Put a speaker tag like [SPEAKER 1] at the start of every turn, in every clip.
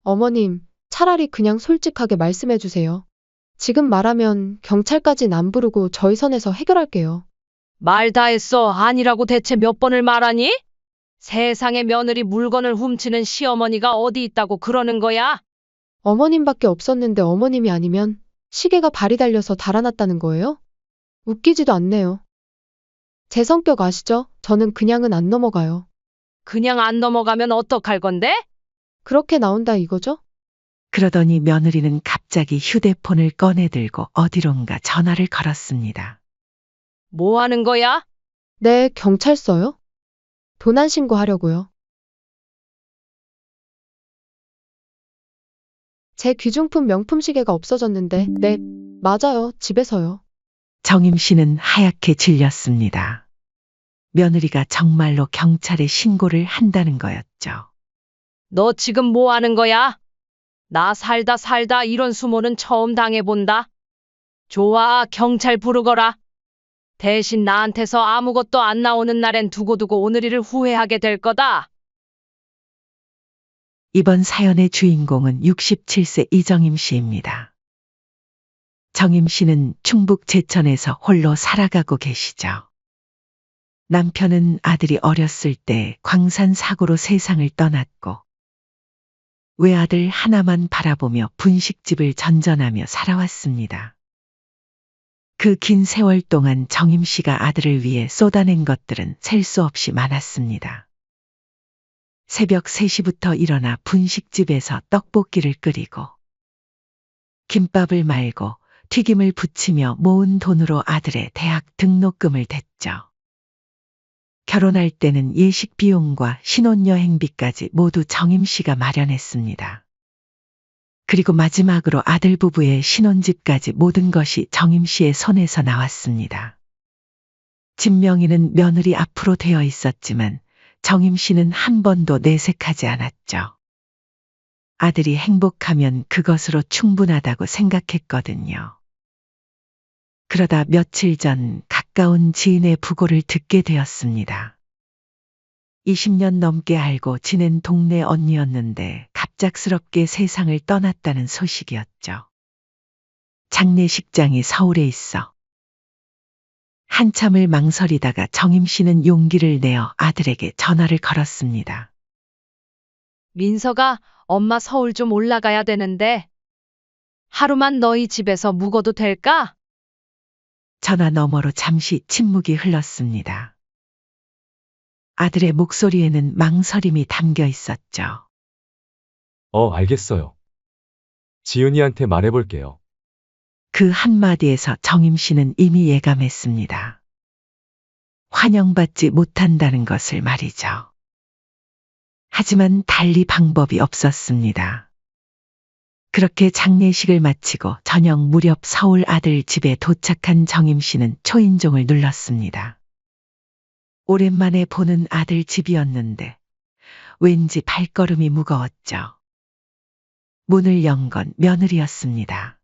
[SPEAKER 1] 어머님, 차라리 그냥 솔직하게 말씀해 주세요. 지금 말하면 경찰까진 안 부르고 저희 선에서 해결할게요.
[SPEAKER 2] 말 다 했어. 아니라고 대체 몇 번을 말하니? 세상에 며느리 물건을 훔치는 시어머니가 어디 있다고 그러는 거야?
[SPEAKER 1] 어머님밖에 없었는데 어머님이 아니면 시계가 발이 달려서 달아났다는 거예요? 웃기지도 않네요. 제 성격 아시죠? 저는 그냥은 안 넘어가요.
[SPEAKER 2] 그냥 안 넘어가면 어떡할 건데?
[SPEAKER 1] 그렇게 나온다 이거죠?
[SPEAKER 3] 그러더니 며느리는 갑자기 휴대폰을 꺼내들고 어디론가 전화를 걸었습니다.
[SPEAKER 2] 뭐 하는 거야?
[SPEAKER 1] 네, 경찰서요? 도난 신고하려고요. 제 귀중품 명품 시계가 없어졌는데, 네, 맞아요. 집에서요.
[SPEAKER 3] 정임 씨는 하얗게 질렸습니다. 며느리가 정말로 경찰에 신고를 한다는 거였죠.
[SPEAKER 2] 너 지금 뭐 하는 거야? 나 살다 이런 수모는 처음 당해본다. 좋아, 경찰 부르거라. 대신 나한테서 아무것도 안 나오는 날엔 두고두고 오늘이를 후회하게 될 거다.
[SPEAKER 3] 이번 사연의 주인공은 67세 이정임 씨입니다. 정임 씨는 충북 제천에서 홀로 살아가고 계시죠. 남편은 아들이 어렸을 때 광산 사고로 세상을 떠났고 외아들 하나만 바라보며 분식집을 전전하며 살아왔습니다. 그 긴 세월 동안 정임 씨가 아들을 위해 쏟아낸 것들은 셀 수 없이 많았습니다. 새벽 3시부터 일어나 분식집에서 떡볶이를 끓이고 김밥을 말고 튀김을 부치며 모은 돈으로 아들의 대학 등록금을 댔죠. 결혼할 때는 예식 비용과 신혼여행비까지 모두 정임 씨가 마련했습니다. 그리고 마지막으로 아들 부부의 신혼집까지 모든 것이 정임 씨의 손에서 나왔습니다. 집 명의는 며느리 앞으로 되어 있었지만 정임 씨는 한 번도 내색하지 않았죠. 아들이 행복하면 그것으로 충분하다고 생각했거든요. 그러다 며칠 전 가까운 지인의 부고를 듣게 되었습니다. 20년 넘게 알고 지낸 동네 언니였는데 갑작스럽게 세상을 떠났다는 소식이었죠. 장례식장이 서울에 있어. 한참을 망설이다가 정임 씨는 용기를 내어 아들에게 전화를 걸었습니다.
[SPEAKER 2] 민서가 엄마 서울 좀 올라가야 되는데 하루만 너희 집에서 묵어도 될까?
[SPEAKER 3] 전화 너머로 잠시 침묵이 흘렀습니다. 아들의 목소리에는 망설임이 담겨 있었죠.
[SPEAKER 4] 알겠어요. 지은이한테 말해볼게요.
[SPEAKER 3] 그 한마디에서 정임 씨는 이미 예감했습니다. 환영받지 못한다는 것을 말이죠. 하지만 달리 방법이 없었습니다. 그렇게 장례식을 마치고 저녁 무렵 서울 아들 집에 도착한 정임 씨는 초인종을 눌렀습니다. 오랜만에 보는 아들 집이었는데 왠지 발걸음이 무거웠죠. 문을 연 건 며느리였습니다.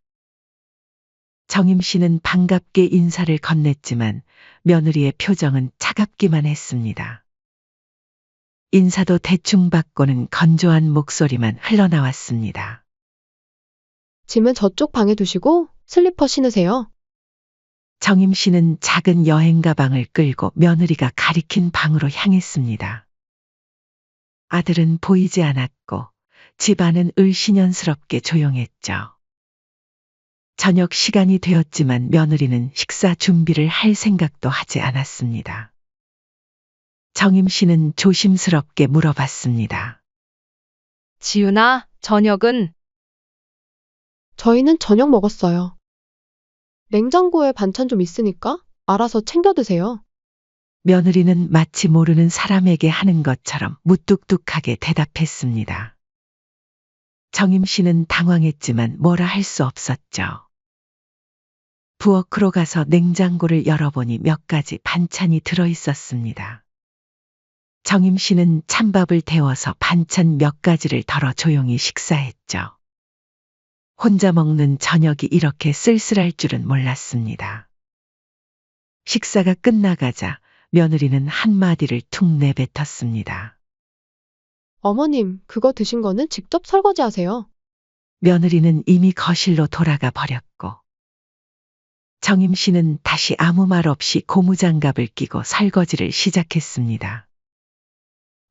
[SPEAKER 3] 정임 씨는 반갑게 인사를 건넸지만 며느리의 표정은 차갑기만 했습니다. 인사도 대충 받고는 건조한 목소리만 흘러나왔습니다.
[SPEAKER 1] 짐은 저쪽 방에 두시고 슬리퍼 신으세요.
[SPEAKER 3] 정임 씨는 작은 여행 가방을 끌고 며느리가 가리킨 방으로 향했습니다. 아들은 보이지 않았고 집안은 을씨년스럽게 조용했죠. 저녁 시간이 되었지만 며느리는 식사 준비를 할 생각도 하지 않았습니다. 정임 씨는 조심스럽게 물어봤습니다.
[SPEAKER 2] 지은아, 저녁은?
[SPEAKER 1] 저희는 저녁 먹었어요. 냉장고에 반찬 좀 있으니까 알아서 챙겨 드세요.
[SPEAKER 3] 며느리는 마치 모르는 사람에게 하는 것처럼 무뚝뚝하게 대답했습니다. 정임 씨는 당황했지만 뭐라 할 수 없었죠. 부엌으로 가서 냉장고를 열어보니 몇 가지 반찬이 들어 있었습니다. 정임 씨는 찬밥을 데워서 반찬 몇 가지를 덜어 조용히 식사했죠. 혼자 먹는 저녁이 이렇게 쓸쓸할 줄은 몰랐습니다. 식사가 끝나가자 며느리는 한마디를 툭 내뱉었습니다.
[SPEAKER 1] 어머님, 그거 드신 거는 직접 설거지하세요.
[SPEAKER 3] 며느리는 이미 거실로 돌아가 버렸고 정임 씨는 다시 아무 말 없이 고무장갑을 끼고 설거지를 시작했습니다.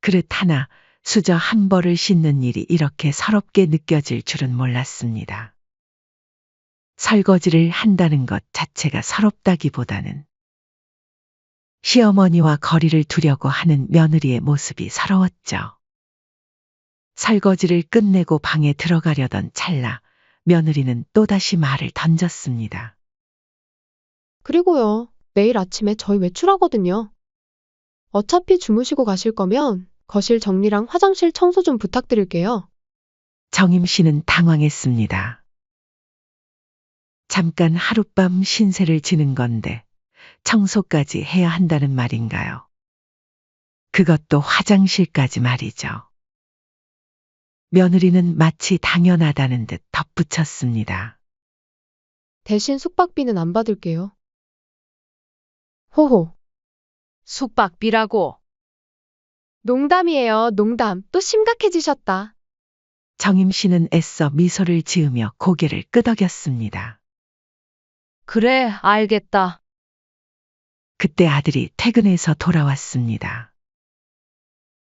[SPEAKER 3] 그릇 하나, 수저 한 벌을 씻는 일이 이렇게 서럽게 느껴질 줄은 몰랐습니다. 설거지를 한다는 것 자체가 서럽다기보다는 시어머니와 거리를 두려고 하는 며느리의 모습이 서러웠죠. 설거지를 끝내고 방에 들어가려던 찰나 며느리는 또다시 말을 던졌습니다.
[SPEAKER 1] 그리고요, 내일 아침에 저희 외출하거든요. 어차피 주무시고 가실 거면 거실 정리랑 화장실 청소 좀 부탁드릴게요.
[SPEAKER 3] 정임 씨는 당황했습니다. 잠깐 하룻밤 신세를 지는 건데 청소까지 해야 한다는 말인가요? 그것도 화장실까지 말이죠. 며느리는 마치 당연하다는 듯 덧붙였습니다.
[SPEAKER 1] 대신 숙박비는 안 받을게요. 호호.
[SPEAKER 2] 숙박비라고.
[SPEAKER 1] 농담이에요, 농담. 또 심각해지셨다.
[SPEAKER 3] 정임 씨는 애써 미소를 지으며 고개를 끄덕였습니다.
[SPEAKER 2] 그래, 알겠다.
[SPEAKER 3] 그때 아들이 퇴근해서 돌아왔습니다.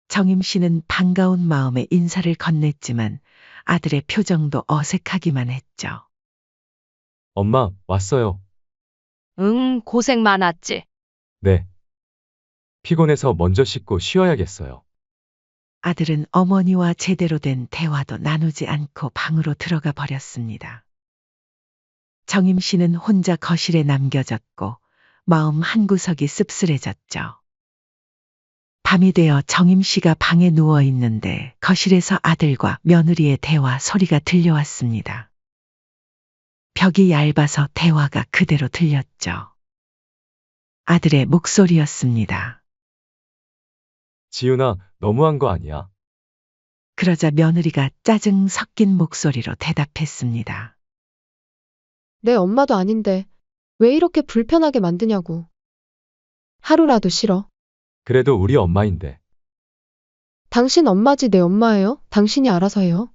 [SPEAKER 3] 정임 씨는 반가운 마음에 인사를 건넸지만 아들의 표정도 어색하기만 했죠.
[SPEAKER 4] 엄마, 왔어요.
[SPEAKER 2] 응, 고생 많았지.
[SPEAKER 4] 네. 피곤해서 먼저 씻고 쉬어야겠어요.
[SPEAKER 3] 아들은 어머니와 제대로 된 대화도 나누지 않고 방으로 들어가 버렸습니다. 정임 씨는 혼자 거실에 남겨졌고 마음 한구석이 씁쓸해졌죠. 밤이 되어 정임 씨가 방에 누워 있는데 거실에서 아들과 며느리의 대화 소리가 들려왔습니다. 벽이 얇아서 대화가 그대로 들렸죠. 아들의 목소리였습니다.
[SPEAKER 4] 지은아, 너무한 거 아니야?
[SPEAKER 3] 그러자 며느리가 짜증 섞인 목소리로 대답했습니다.
[SPEAKER 1] 내 엄마도 아닌데 왜 이렇게 불편하게 만드냐고. 하루라도 싫어.
[SPEAKER 4] 그래도 우리 엄마인데.
[SPEAKER 1] 당신 엄마지 내 엄마예요? 당신이 알아서 해요.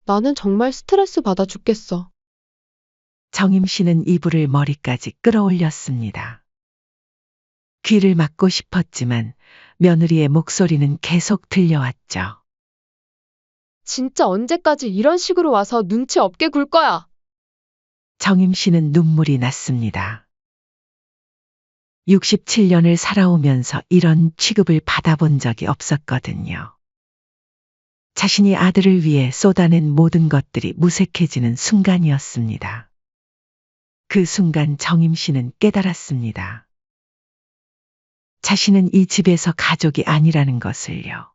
[SPEAKER 1] 나는 정말 스트레스 받아 죽겠어.
[SPEAKER 3] 정임 씨는 이불을 머리까지 끌어올렸습니다. 귀를 막고 싶었지만 며느리의 목소리는 계속 들려왔죠.
[SPEAKER 1] 진짜 언제까지 이런 식으로 와서 눈치 없게 굴 거야?
[SPEAKER 3] 정임 씨는 눈물이 났습니다. 67년을 살아오면서 이런 취급을 받아본 적이 없었거든요. 자신이 아들을 위해 쏟아낸 모든 것들이 무색해지는 순간이었습니다. 그 순간 정임 씨는 깨달았습니다. 자신은 이 집에서 가족이 아니라는 것을요.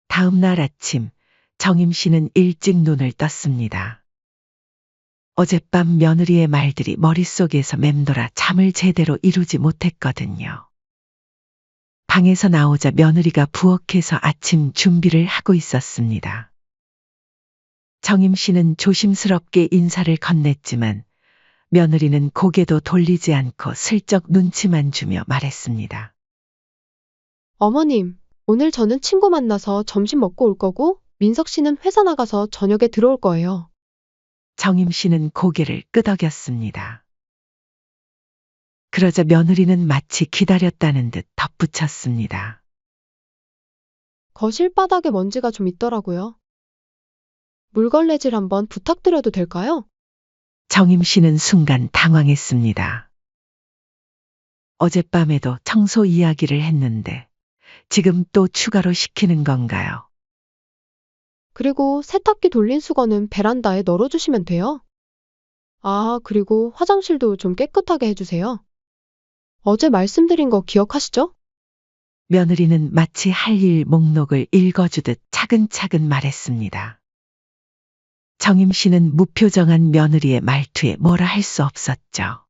[SPEAKER 3] 다음 날 아침 정임 씨는 일찍 눈을 떴습니다. 어젯밤 며느리의 말들이 머릿속에서 맴돌아 잠을 제대로 이루지 못했거든요. 방에서 나오자 며느리가 부엌에서 아침 준비를 하고 있었습니다. 정임 씨는 조심스럽게 인사를 건넸지만 며느리는 고개도 돌리지 않고 슬쩍 눈치만 주며 말했습니다.
[SPEAKER 1] 어머님, 오늘 저는 친구 만나서 점심 먹고 올 거고 민석 씨는 회사 나가서 저녁에 들어올 거예요.
[SPEAKER 3] 정임 씨는 고개를 끄덕였습니다. 그러자 며느리는 마치 기다렸다는 듯 덧붙였습니다.
[SPEAKER 1] 거실 바닥에 먼지가 좀 있더라고요. 물걸레질 한번 부탁드려도 될까요?
[SPEAKER 3] 정임 씨는 순간 당황했습니다. 어젯밤에도 청소 이야기를 했는데 지금 또 추가로 시키는 건가요?
[SPEAKER 1] 그리고 세탁기 돌린 수건은 베란다에 널어주시면 돼요. 아, 그리고 화장실도 좀 깨끗하게 해주세요. 어제 말씀드린 거 기억하시죠?
[SPEAKER 3] 며느리는 마치 할 일 목록을 읽어주듯 차근차근 말했습니다. 정임 씨는 무표정한 며느리의 말투에 뭐라 할 수 없었죠.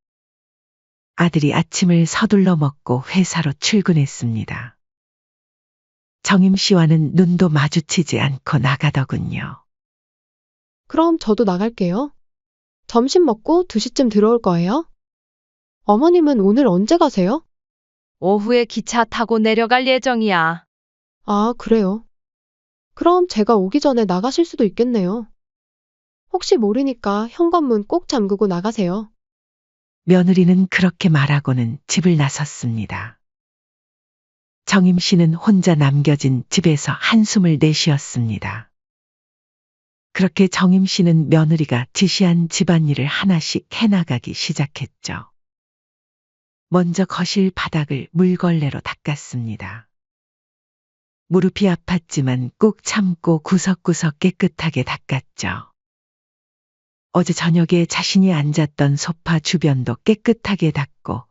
[SPEAKER 3] 아들이 아침을 서둘러 먹고 회사로 출근했습니다. 정임 씨와는 눈도 마주치지 않고 나가더군요.
[SPEAKER 1] 그럼 저도 나갈게요. 점심 먹고 2시쯤 들어올 거예요. 어머님은 오늘 언제 가세요?
[SPEAKER 2] 오후에 기차 타고 내려갈 예정이야.
[SPEAKER 1] 아, 그래요. 그럼 제가 오기 전에 나가실 수도 있겠네요. 혹시 모르니까 현관문 꼭 잠그고 나가세요.
[SPEAKER 3] 며느리는 그렇게 말하고는 집을 나섰습니다. 정임 씨는 혼자 남겨진 집에서 한숨을 내쉬었습니다. 그렇게 정임 씨는 며느리가 지시한 집안일을 하나씩 해나가기 시작했죠. 먼저 거실 바닥을 물걸레로 닦았습니다. 무릎이 아팠지만 꾹 참고 구석구석 깨끗하게 닦았죠. 어제 저녁에 자신이 앉았던 소파 주변도 깨끗하게 닦고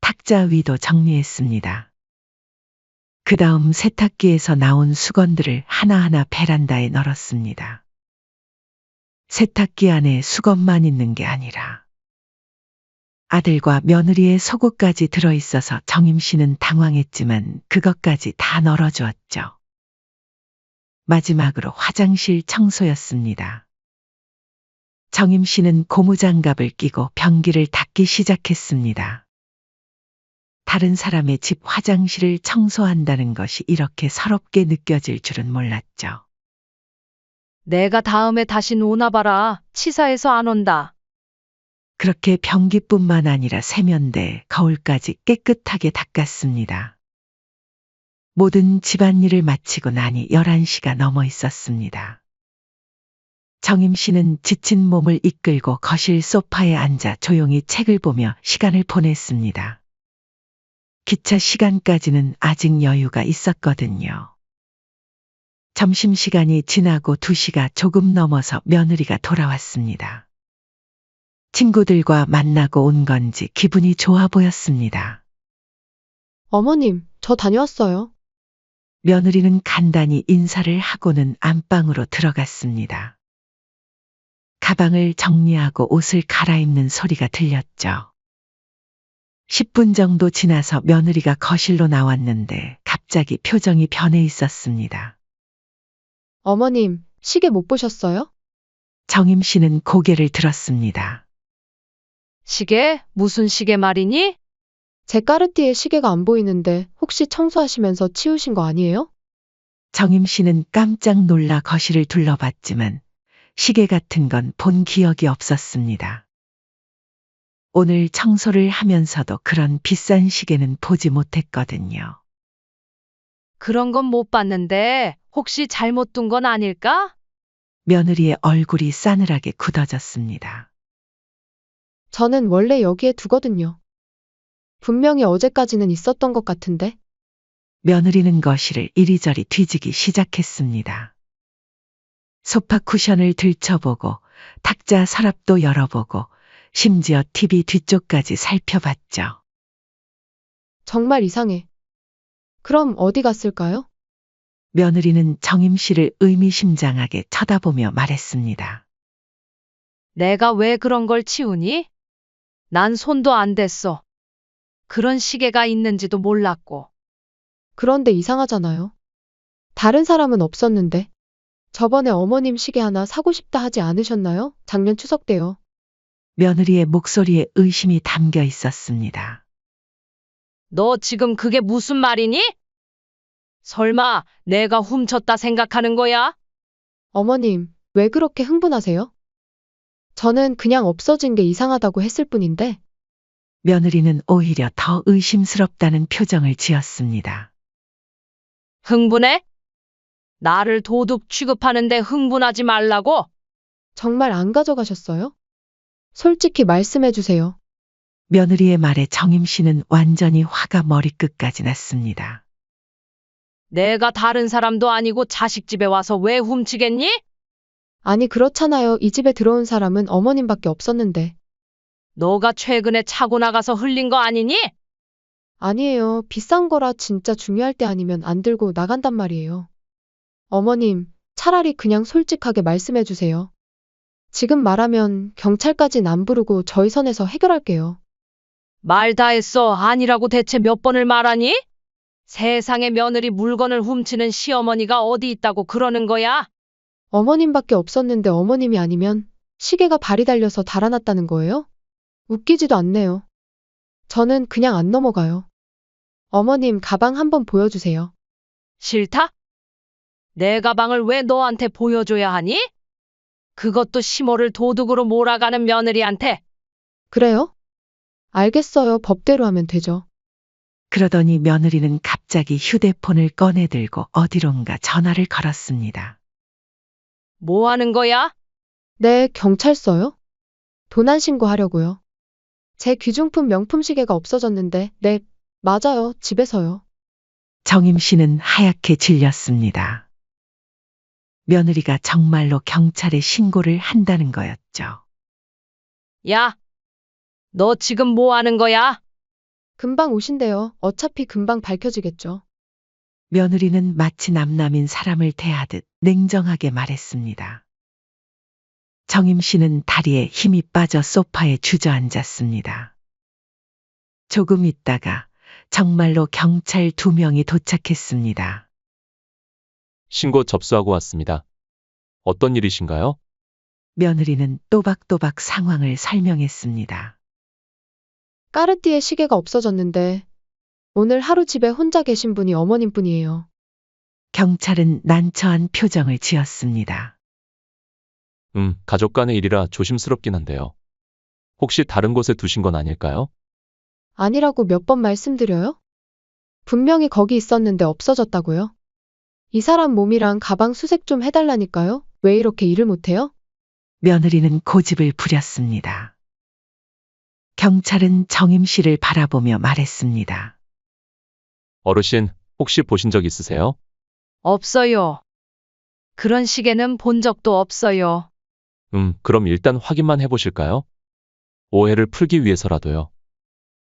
[SPEAKER 3] 탁자 위도 정리했습니다. 그 다음 세탁기에서 나온 수건들을 하나하나 베란다에 널었습니다. 세탁기 안에 수건만 있는 게 아니라 아들과 며느리의 속옷까지 들어있어서 정임 씨는 당황했지만 그것까지 다 널어주었죠. 마지막으로 화장실 청소였습니다. 정임 씨는 고무장갑을 끼고 변기를 닦기 시작했습니다. 다른 사람의 집 화장실을 청소한다는 것이 이렇게 서럽게 느껴질 줄은 몰랐죠.
[SPEAKER 2] 내가 다음에 다시 오나봐라. 치사해서 안 온다.
[SPEAKER 3] 그렇게 변기뿐만 아니라 세면대, 거울까지 깨끗하게 닦았습니다. 모든 집안일을 마치고 나니 11시가 넘어 있었습니다. 정임 씨는 지친 몸을 이끌고 거실 소파에 앉아 조용히 책을 보며 시간을 보냈습니다. 기차 시간까지는 아직 여유가 있었거든요. 점심시간이 지나고 2시가 조금 넘어서 며느리가 돌아왔습니다. 친구들과 만나고 온 건지 기분이 좋아 보였습니다.
[SPEAKER 1] 어머님, 저 다녀왔어요.
[SPEAKER 3] 며느리는 간단히 인사를 하고는 안방으로 들어갔습니다. 가방을 정리하고 옷을 갈아입는 소리가 들렸죠. 10분 정도 지나서 며느리가 거실로 나왔는데 갑자기 표정이 변해 있었습니다.
[SPEAKER 1] 어머님, 시계 못 보셨어요?
[SPEAKER 3] 정임 씨는 고개를 들었습니다.
[SPEAKER 2] 시계? 무슨 시계 말이니?
[SPEAKER 1] 제 까르띠에 시계가 안 보이는데 혹시 청소하시면서 치우신 거 아니에요?
[SPEAKER 3] 정임 씨는 깜짝 놀라 거실을 둘러봤지만 시계 같은 건 본 기억이 없었습니다. 오늘 청소를 하면서도 그런 비싼 시계는 보지 못했거든요.
[SPEAKER 2] 그런 건 못 봤는데 혹시 잘못 둔 건 아닐까?
[SPEAKER 3] 며느리의 얼굴이 싸늘하게 굳어졌습니다.
[SPEAKER 1] 저는 원래 여기에 두거든요. 분명히 어제까지는 있었던 것 같은데.
[SPEAKER 3] 며느리는 거실을 이리저리 뒤지기 시작했습니다. 소파 쿠션을 들춰보고 탁자 서랍도 열어보고 심지어 TV 뒤쪽까지 살펴봤죠.
[SPEAKER 1] 정말 이상해. 그럼 어디 갔을까요?
[SPEAKER 3] 며느리는 정임 씨를 의미심장하게 쳐다보며 말했습니다.
[SPEAKER 2] 내가 왜 그런 걸 치우니? 난 손도 안 댔어. 그런 시계가 있는지도 몰랐고.
[SPEAKER 1] 그런데 이상하잖아요. 다른 사람은 없었는데. 저번에 어머님 시계 하나 사고 싶다 하지 않으셨나요? 작년 추석 때요.
[SPEAKER 3] 며느리의 목소리에 의심이 담겨 있었습니다.
[SPEAKER 2] 너 지금 그게 무슨 말이니? 설마 내가 훔쳤다 생각하는 거야?
[SPEAKER 1] 어머님, 왜 그렇게 흥분하세요? 저는 그냥 없어진 게 이상하다고 했을 뿐인데.
[SPEAKER 3] 며느리는 오히려 더 의심스럽다는 표정을 지었습니다.
[SPEAKER 2] 흥분해? 나를 도둑 취급하는데 흥분하지 말라고?
[SPEAKER 1] 정말 안 가져가셨어요? 솔직히 말씀해 주세요.
[SPEAKER 3] 며느리의 말에 정임 씨는 완전히 화가 머리끝까지 났습니다.
[SPEAKER 2] 내가 다른 사람도 아니고 자식 집에 와서 왜 훔치겠니?
[SPEAKER 1] 아니, 그렇잖아요. 이 집에 들어온 사람은 어머님밖에 없었는데.
[SPEAKER 2] 너가 최근에 차고 나가서 흘린 거 아니니?
[SPEAKER 1] 아니에요. 비싼 거라 진짜 중요할 때 아니면 안 들고 나간단 말이에요. 어머님, 차라리 그냥 솔직하게 말씀해 주세요. 지금 말하면 경찰까진 안 부르고 저희 선에서 해결할게요.
[SPEAKER 2] 말 다 했어. 아니라고 대체 몇 번을 말하니? 세상에 며느리 물건을 훔치는 시어머니가 어디 있다고 그러는 거야?
[SPEAKER 1] 어머님밖에 없었는데 어머님이 아니면 시계가 발이 달려서 달아났다는 거예요? 웃기지도 않네요. 저는 그냥 안 넘어가요. 어머님 가방 한번 보여주세요.
[SPEAKER 2] 싫다? 내 가방을 왜 너한테 보여줘야 하니? 그것도 시모를 도둑으로 몰아가는 며느리한테.
[SPEAKER 1] 그래요? 알겠어요. 법대로 하면 되죠.
[SPEAKER 3] 그러더니 며느리는 갑자기 휴대폰을 꺼내들고 어디론가 전화를 걸었습니다.
[SPEAKER 2] 뭐 하는 거야?
[SPEAKER 1] 네, 경찰서요? 도난 신고하려고요. 제 귀중품 명품 시계가 없어졌는데, 네, 맞아요. 집에서요.
[SPEAKER 3] 정임 씨는 하얗게 질렸습니다. 며느리가 정말로 경찰에 신고를 한다는 거였죠.
[SPEAKER 2] 야, 너 지금 뭐 하는 거야?
[SPEAKER 1] 금방 오신대요. 어차피 금방 밝혀지겠죠.
[SPEAKER 3] 며느리는 마치 남남인 사람을 대하듯 냉정하게 말했습니다. 정임 씨는 다리에 힘이 빠져 소파에 주저앉았습니다. 조금 있다가 정말로 경찰 2명이 도착했습니다.
[SPEAKER 5] 신고 접수하고 왔습니다. 어떤 일이신가요?
[SPEAKER 3] 며느리는 또박또박 상황을 설명했습니다.
[SPEAKER 1] 까르띠에 시계가 없어졌는데, 오늘 하루 집에 혼자 계신 분이 어머님 뿐이에요.
[SPEAKER 3] 경찰은 난처한 표정을 지었습니다.
[SPEAKER 5] 가족 간의 일이라 조심스럽긴 한데요. 혹시 다른 곳에 두신 건 아닐까요?
[SPEAKER 1] 아니라고 몇 번 말씀드려요? 분명히 거기 있었는데 없어졌다고요? 이 사람 몸이랑 가방 수색 좀 해달라니까요? 왜 이렇게 일을 못해요?
[SPEAKER 3] 며느리는 고집을 부렸습니다. 경찰은 정임 씨를 바라보며 말했습니다.
[SPEAKER 5] 어르신, 혹시 보신 적 있으세요?
[SPEAKER 2] 없어요. 그런 시계는 본 적도 없어요.
[SPEAKER 5] 그럼 일단 확인만 해보실까요? 오해를 풀기 위해서라도요.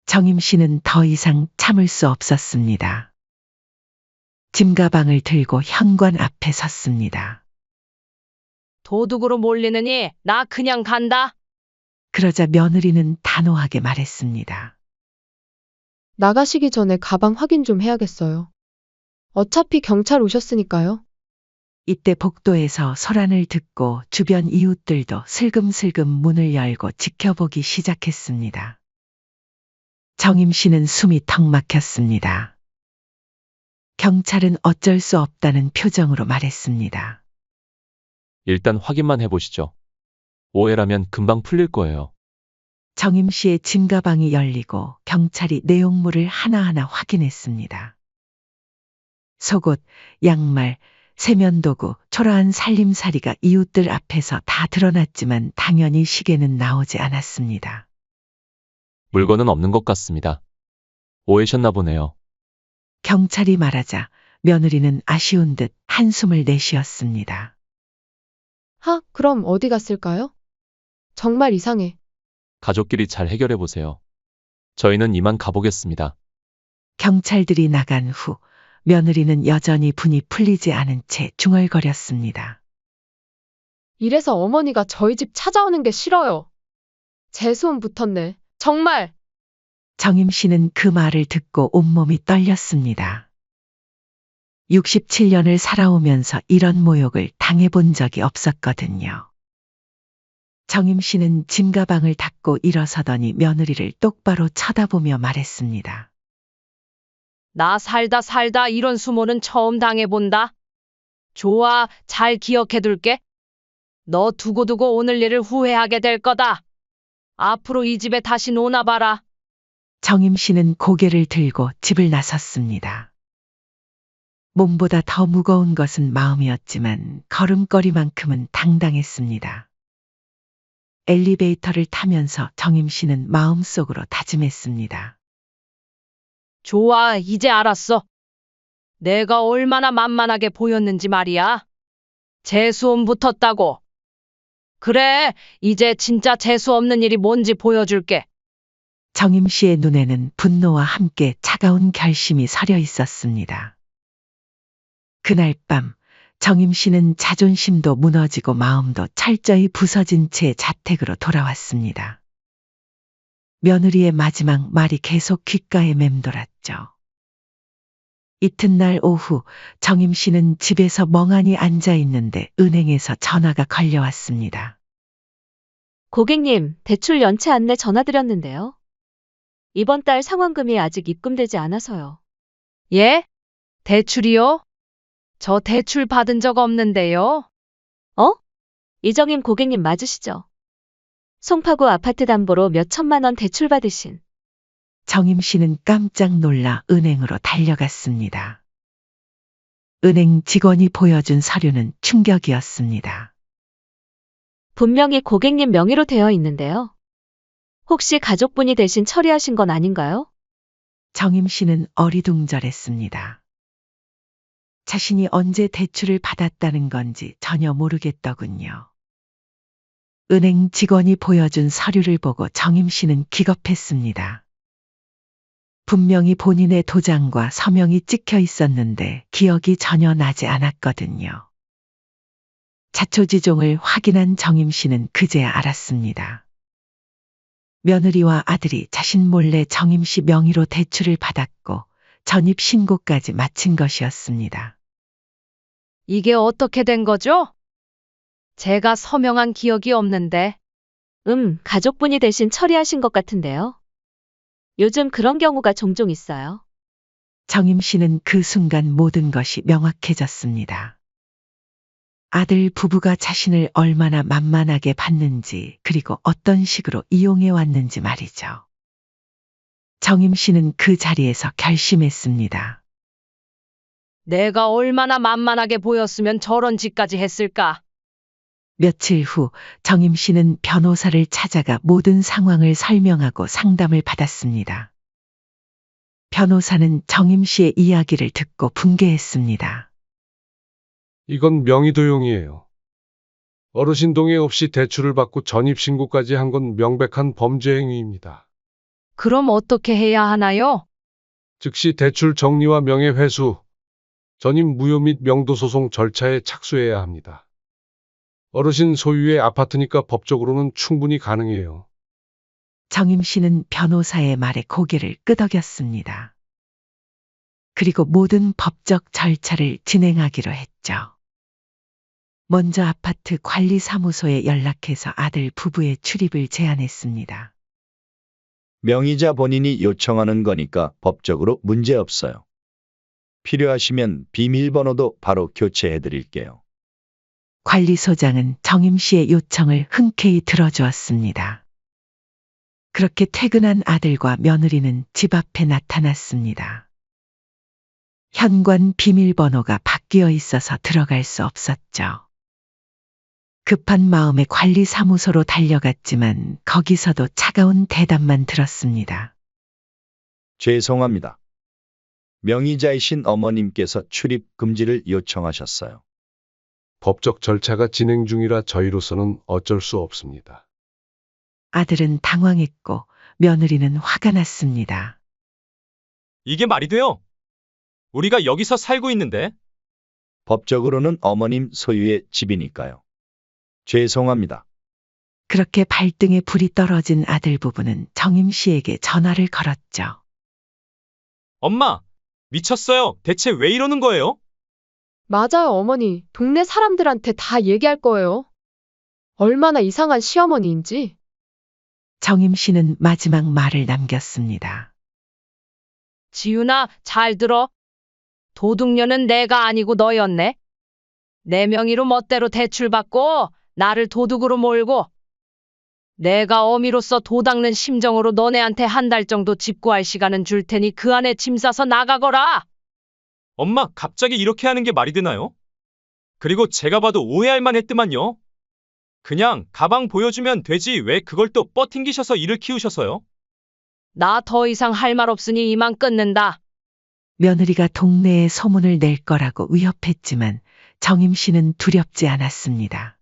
[SPEAKER 3] 정임 씨는 더 이상 참을 수 없었습니다. 짐가방을 들고 현관 앞에 섰습니다.
[SPEAKER 2] 도둑으로 몰리느니 나 그냥 간다.
[SPEAKER 3] 그러자 며느리는 단호하게 말했습니다.
[SPEAKER 1] 나가시기 전에 가방 확인 좀 해야겠어요. 어차피 경찰 오셨으니까요.
[SPEAKER 3] 이때 복도에서 소란을 듣고 주변 이웃들도 슬금슬금 문을 열고 지켜보기 시작했습니다. 정임 씨는 숨이 턱 막혔습니다. 경찰은 어쩔 수 없다는 표정으로 말했습니다.
[SPEAKER 5] 일단 확인만 해보시죠. 오해라면 금방 풀릴 거예요.
[SPEAKER 3] 정임 씨의 짐가방이 열리고 경찰이 내용물을 하나하나 확인했습니다. 속옷, 양말, 세면도구, 초라한 살림살이가 이웃들 앞에서 다 드러났지만 당연히 시계는 나오지 않았습니다.
[SPEAKER 5] 물건은 없는 것 같습니다. 오해셨나 보네요.
[SPEAKER 3] 경찰이 말하자 며느리는 아쉬운 듯 한숨을 내쉬었습니다.
[SPEAKER 1] 그럼 어디 갔을까요? 정말 이상해.
[SPEAKER 5] 가족끼리 잘 해결해 보세요. 저희는 이만 가보겠습니다.
[SPEAKER 3] 경찰들이 나간 후 며느리는 여전히 분이 풀리지 않은 채 중얼거렸습니다.
[SPEAKER 1] 이래서 어머니가 저희 집 찾아오는 게 싫어요. 재수음 붙었네. 정말.
[SPEAKER 3] 정임 씨는 그 말을 듣고 온몸이 떨렸습니다. 67년을 살아오면서 이런 모욕을 당해본 적이 없었거든요. 정임 씨는 짐가방을 닫고 일어서더니 며느리를 똑바로 쳐다보며 말했습니다.
[SPEAKER 2] 나 살다 이런 수모는 처음 당해본다. 좋아, 잘 기억해둘게. 너 두고두고 오늘 일을 후회하게 될 거다. 앞으로 이 집에 다시 오나봐라.
[SPEAKER 3] 정임 씨는 고개를 들고 집을 나섰습니다. 몸보다 더 무거운 것은 마음이었지만 걸음걸이만큼은 당당했습니다. 엘리베이터를 타면서 정임 씨는 마음속으로 다짐했습니다.
[SPEAKER 2] 좋아, 이제 알았어. 내가 얼마나 만만하게 보였는지 말이야. 재수음 붙었다고. 그래, 이제 진짜 재수 없는 일이 뭔지 보여줄게.
[SPEAKER 3] 정임 씨의 눈에는 분노와 함께 차가운 결심이 서려 있었습니다. 그날 밤 정임 씨는 자존심도 무너지고 마음도 철저히 부서진 채 자택으로 돌아왔습니다. 며느리의 마지막 말이 계속 귓가에 맴돌았죠. 이튿날 오후 정임 씨는 집에서 멍하니 앉아 있는데 은행에서 전화가 걸려왔습니다.
[SPEAKER 6] 고객님, 대출 연체 안내 전화드렸는데요. 이번 달 상환금이 아직 입금되지 않아서요.
[SPEAKER 2] 예? 대출이요? 저 대출 받은 적 없는데요.
[SPEAKER 6] 이정임 고객님 맞으시죠? 송파구 아파트 담보로 몇 천만 원 대출 받으신.
[SPEAKER 3] 정임 씨는 깜짝 놀라 은행으로 달려갔습니다. 은행 직원이 보여준 서류는 충격이었습니다.
[SPEAKER 6] 분명히 고객님 명의로 되어 있는데요. 혹시 가족분이 대신 처리하신 건 아닌가요?
[SPEAKER 3] 정임 씨는 어리둥절했습니다. 자신이 언제 대출을 받았다는 건지 전혀 모르겠더군요. 은행 직원이 보여준 서류를 보고 정임 씨는 기겁했습니다. 분명히 본인의 도장과 서명이 찍혀 있었는데 기억이 전혀 나지 않았거든요. 자초지종을 확인한 정임 씨는 그제야 알았습니다. 며느리와 아들이 자신 몰래 정임 씨 명의로 대출을 받았고 전입 신고까지 마친 것이었습니다.
[SPEAKER 2] 이게 어떻게 된 거죠? 제가 서명한 기억이 없는데.
[SPEAKER 6] 가족분이 대신 처리하신 것 같은데요. 요즘 그런 경우가 종종 있어요.
[SPEAKER 3] 정임 씨는 그 순간 모든 것이 명확해졌습니다. 아들 부부가 자신을 얼마나 만만하게 봤는지 그리고 어떤 식으로 이용해 왔는지 말이죠. 정임 씨는 그 자리에서 결심했습니다.
[SPEAKER 2] 내가 얼마나 만만하게 보였으면 저런 짓까지 했을까?
[SPEAKER 3] 며칠 후 정임 씨는 변호사를 찾아가 모든 상황을 설명하고 상담을 받았습니다. 변호사는 정임 씨의 이야기를 듣고 분개했습니다.
[SPEAKER 7] 이건 명의도용이에요. 어르신 동의 없이 대출을 받고 전입신고까지 한 건 명백한 범죄 행위입니다.
[SPEAKER 2] 그럼 어떻게 해야 하나요?
[SPEAKER 7] 즉시 대출 정리와 명예회수, 전입 무효 및 명도소송 절차에 착수해야 합니다. 어르신 소유의 아파트니까 법적으로는 충분히 가능해요.
[SPEAKER 3] 정임 씨는 변호사의 말에 고개를 끄덕였습니다. 그리고 모든 법적 절차를 진행하기로 했죠. 먼저 아파트 관리사무소에 연락해서 아들 부부의 출입을 제안했습니다.
[SPEAKER 8] 명의자 본인이 요청하는 거니까 법적으로 문제 없어요. 필요하시면 비밀번호도 바로 교체해 드릴게요.
[SPEAKER 3] 관리소장은 정임 씨의 요청을 흔쾌히 들어주었습니다. 그렇게 퇴근한 아들과 며느리는 집 앞에 나타났습니다. 현관 비밀번호가 바뀌어 있어서 들어갈 수 없었죠. 급한 마음에 관리사무소로 달려갔지만 거기서도 차가운 대답만 들었습니다.
[SPEAKER 8] 죄송합니다. 명의자이신 어머님께서 출입 금지를 요청하셨어요.
[SPEAKER 7] 법적 절차가 진행 중이라 저희로서는 어쩔 수 없습니다.
[SPEAKER 3] 아들은 당황했고 며느리는 화가 났습니다.
[SPEAKER 9] 이게 말이 돼요? 우리가 여기서 살고 있는데.
[SPEAKER 8] 법적으로는 어머님 소유의 집이니까요. 죄송합니다.
[SPEAKER 3] 그렇게 발등에 불이 떨어진 아들 부부는 정임 씨에게 전화를 걸었죠.
[SPEAKER 9] 엄마, 미쳤어요. 대체 왜 이러는 거예요?
[SPEAKER 1] 맞아요, 어머니. 동네 사람들한테 다 얘기할 거예요. 얼마나 이상한 시어머니인지.
[SPEAKER 3] 정임 씨는 마지막 말을 남겼습니다.
[SPEAKER 2] 지윤아, 잘 들어. 도둑년은 내가 아니고 너였네. 내 명의로 멋대로 대출받고 나를 도둑으로 몰고 내가 어미로서 도닦는 심정으로 너네한테 한 달 정도 집구할 시간은 줄 테니 그 안에 짐 싸서 나가거라.
[SPEAKER 9] 엄마, 갑자기 이렇게 하는 게 말이 되나요? 그리고 제가 봐도 오해할 만했더만요. 그냥 가방 보여주면 되지 왜 그걸 또 뻗팅기셔서 일을 키우셔서요?
[SPEAKER 2] 나 더 이상 할 말 없으니 이만 끊는다.
[SPEAKER 3] 며느리가 동네에 소문을 낼 거라고 위협했지만 정임 씨는 두렵지 않았습니다.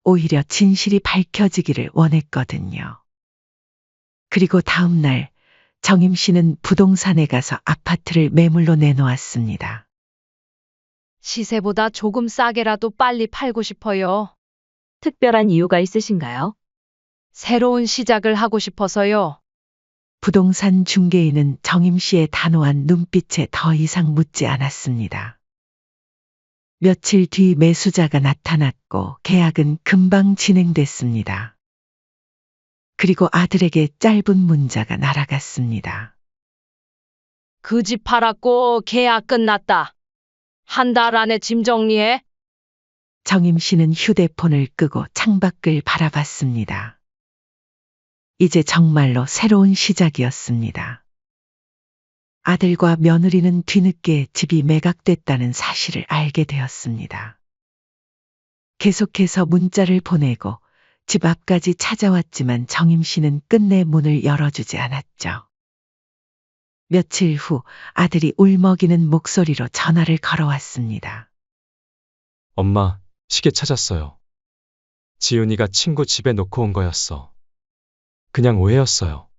[SPEAKER 3] 오히려 진실이 밝혀지기를 원했거든요. 그리고 다음 날 정임 씨는 부동산에 가서 아파트를 매물로 내놓았습니다.
[SPEAKER 2] 시세보다 조금 싸게라도 빨리 팔고 싶어요.
[SPEAKER 6] 특별한 이유가 있으신가요?
[SPEAKER 2] 새로운 시작을 하고 싶어서요.
[SPEAKER 3] 부동산 중개인은 정임 씨의 단호한 눈빛에 더 이상 묻지 않았습니다. 며칠 뒤 매수자가 나타났고 계약은 금방 진행됐습니다. 그리고 아들에게 짧은 문자가 날아갔습니다.
[SPEAKER 2] 그 집 팔았고 계약 끝났다. 한 달 안에 짐 정리해.
[SPEAKER 3] 정임 씨는 휴대폰을 끄고 창밖을 바라봤습니다. 이제 정말로 새로운 시작이었습니다. 아들과 며느리는 뒤늦게 집이 매각됐다는 사실을 알게 되었습니다. 계속해서 문자를 보내고 집 앞까지 찾아왔지만 정임 씨는 끝내 문을 열어주지 않았죠. 며칠 후 아들이 울먹이는 목소리로 전화를 걸어왔습니다.
[SPEAKER 4] 엄마, 시계 찾았어요. 지훈이가 친구 집에 놓고 온 거였어. 그냥 오해였어요.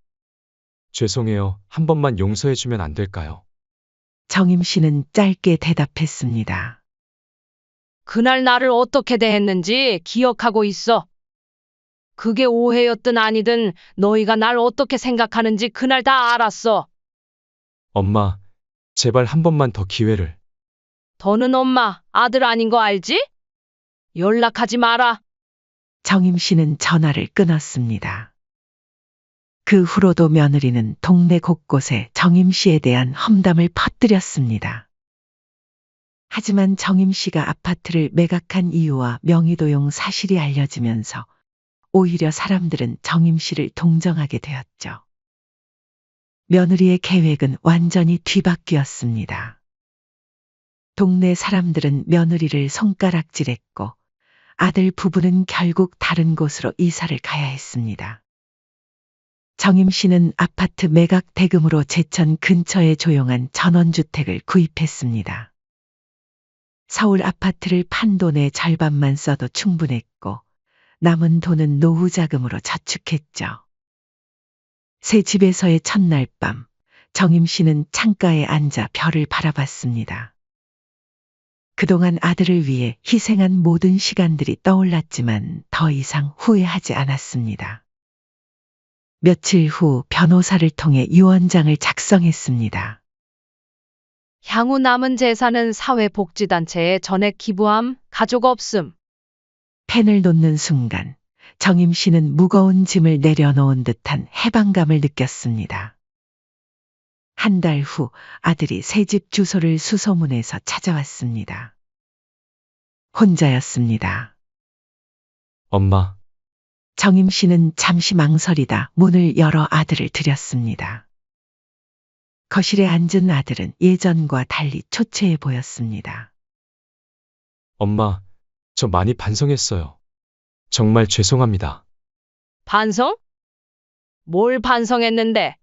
[SPEAKER 4] 죄송해요. 한 번만 용서해주면 안 될까요?
[SPEAKER 3] 정임 씨는 짧게 대답했습니다.
[SPEAKER 2] 그날 나를 어떻게 대했는지 기억하고 있어. 그게 오해였든 아니든 너희가 날 어떻게 생각하는지 그날 다 알았어.
[SPEAKER 4] 엄마, 제발 한 번만 더 기회를.
[SPEAKER 2] 더는 엄마, 아들 아닌 거 알지? 연락하지 마라.
[SPEAKER 3] 정임 씨는 전화를 끊었습니다. 그 후로도 며느리는 동네 곳곳에 정임 씨에 대한 험담을 퍼뜨렸습니다. 하지만 정임 씨가 아파트를 매각한 이유와 명의도용 사실이 알려지면서 오히려 사람들은 정임 씨를 동정하게 되었죠. 며느리의 계획은 완전히 뒤바뀌었습니다. 동네 사람들은 며느리를 손가락질했고 아들 부부는 결국 다른 곳으로 이사를 가야 했습니다. 정임 씨는 아파트 매각 대금으로 제천 근처에 조용한 전원주택을 구입했습니다. 서울 아파트를 판 돈의 절반만 써도 충분했고 남은 돈은 노후 자금으로 저축했죠. 새 집에서의 첫날 밤, 정임 씨는 창가에 앉아 별을 바라봤습니다. 그동안 아들을 위해 희생한 모든 시간들이 떠올랐지만 더 이상 후회하지 않았습니다. 며칠 후 변호사를 통해 유언장을 작성했습니다.
[SPEAKER 2] 향후 남은 재산은 사회복지단체에 전액 기부함, 가족 없음.
[SPEAKER 3] 펜을 놓는 순간 정임 씨는 무거운 짐을 내려놓은 듯한 해방감을 느꼈습니다. 한 달 후 아들이 새 집 주소를 수소문해서 찾아왔습니다. 혼자였습니다.
[SPEAKER 4] 엄마,
[SPEAKER 3] 정임 씨는 잠시 망설이다 문을 열어 아들을 들였습니다. 거실에 앉은 아들은 예전과 달리 초췌해 보였습니다.
[SPEAKER 4] 엄마, 저 많이 반성했어요. 정말 죄송합니다.
[SPEAKER 2] 반성? 뭘 반성했는데?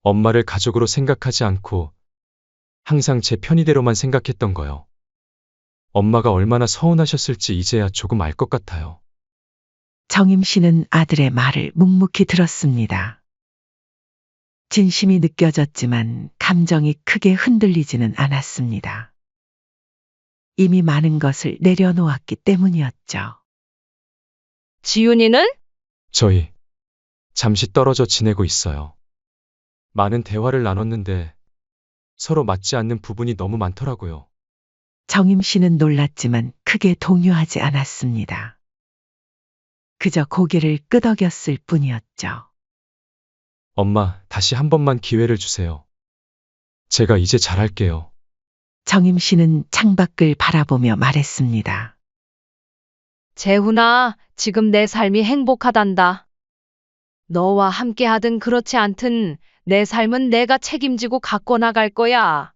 [SPEAKER 4] 엄마를 가족으로 생각하지 않고 항상 제 편의대로만 생각했던 거요. 엄마가 얼마나 서운하셨을지 이제야 조금 알 것 같아요.
[SPEAKER 3] 정임 씨는 아들의 말을 묵묵히 들었습니다. 진심이 느껴졌지만 감정이 크게 흔들리지는 않았습니다. 이미 많은 것을 내려놓았기 때문이었죠.
[SPEAKER 2] 지훈이는?
[SPEAKER 4] 저희 잠시 떨어져 지내고 있어요. 많은 대화를 나눴는데 서로 맞지 않는 부분이 너무 많더라고요.
[SPEAKER 3] 정임 씨는 놀랐지만 크게 동요하지 않았습니다. 그저 고개를 끄덕였을 뿐이었죠.
[SPEAKER 4] 엄마, 다시 한 번만 기회를 주세요. 제가 이제 잘할게요.
[SPEAKER 3] 정임 씨는 창밖을 바라보며 말했습니다.
[SPEAKER 2] 재훈아, 지금 내 삶이 행복하단다. 너와 함께 하든 그렇지 않든 내 삶은 내가 책임지고 갖고 나갈 거야.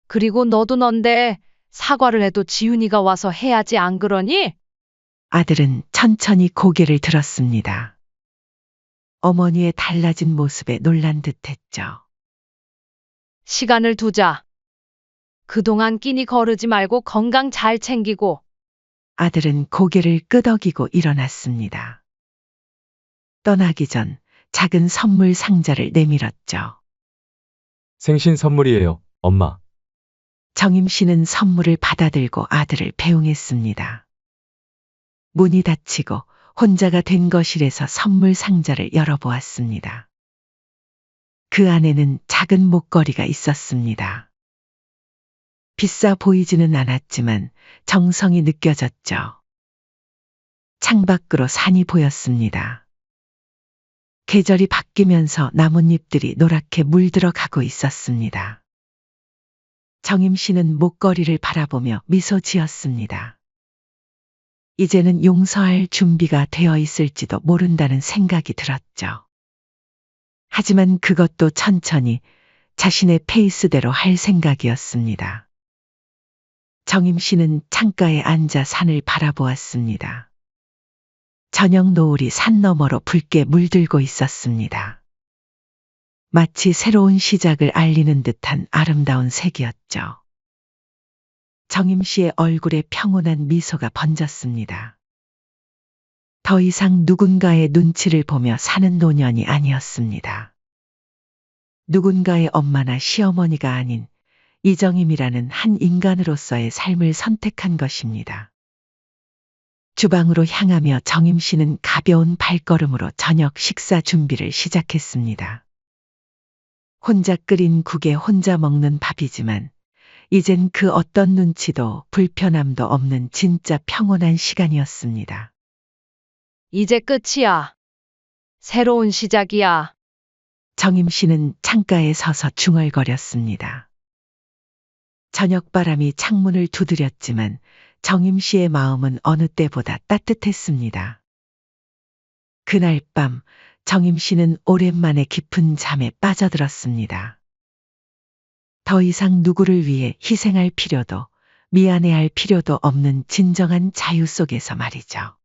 [SPEAKER 2] 그리고 너도 넌데 사과를 해도 지훈이가 와서 해야지 안 그러니?
[SPEAKER 3] 아들은 천천히 고개를 들었습니다. 어머니의 달라진 모습에 놀란 듯했죠.
[SPEAKER 2] 시간을 두자. 그동안 끼니 거르지 말고 건강 잘 챙기고.
[SPEAKER 3] 아들은 고개를 끄덕이고 일어났습니다. 떠나기 전 작은 선물 상자를 내밀었죠.
[SPEAKER 4] 생신 선물이에요, 엄마.
[SPEAKER 3] 정임 씨는 선물을 받아들고 아들을 배웅했습니다. 문이 닫히고 혼자가 된 거실에서 선물 상자를 열어보았습니다. 그 안에는 작은 목걸이가 있었습니다. 비싸 보이지는 않았지만 정성이 느껴졌죠. 창밖으로 산이 보였습니다. 계절이 바뀌면서 나뭇잎들이 노랗게 물들어 가고 있었습니다. 정임 씨는 목걸이를 바라보며 미소 지었습니다. 이제는 용서할 준비가 되어 있을지도 모른다는 생각이 들었죠. 하지만 그것도 천천히 자신의 페이스대로 할 생각이었습니다. 정임 씨는 창가에 앉아 산을 바라보았습니다. 저녁 노을이 산 너머로 붉게 물들고 있었습니다. 마치 새로운 시작을 알리는 듯한 아름다운 색이었죠. 정임 씨의 얼굴에 평온한 미소가 번졌습니다. 더 이상 누군가의 눈치를 보며 사는 노년이 아니었습니다. 누군가의 엄마나 시어머니가 아닌 이정임이라는 한 인간으로서의 삶을 선택한 것입니다. 주방으로 향하며 정임 씨는 가벼운 발걸음으로 저녁 식사 준비를 시작했습니다. 혼자 끓인 국에 혼자 먹는 밥이지만 이젠 그 어떤 눈치도 불편함도 없는 진짜 평온한 시간이었습니다.
[SPEAKER 2] 이제 끝이야. 새로운 시작이야.
[SPEAKER 3] 정임 씨는 창가에 서서 중얼거렸습니다. 저녁바람이 창문을 두드렸지만 정임 씨의 마음은 어느 때보다 따뜻했습니다. 그날 밤 정임 씨는 오랜만에 깊은 잠에 빠져들었습니다. 더 이상 누구를 위해 희생할 필요도 미안해할 필요도 없는 진정한 자유 속에서 말이죠.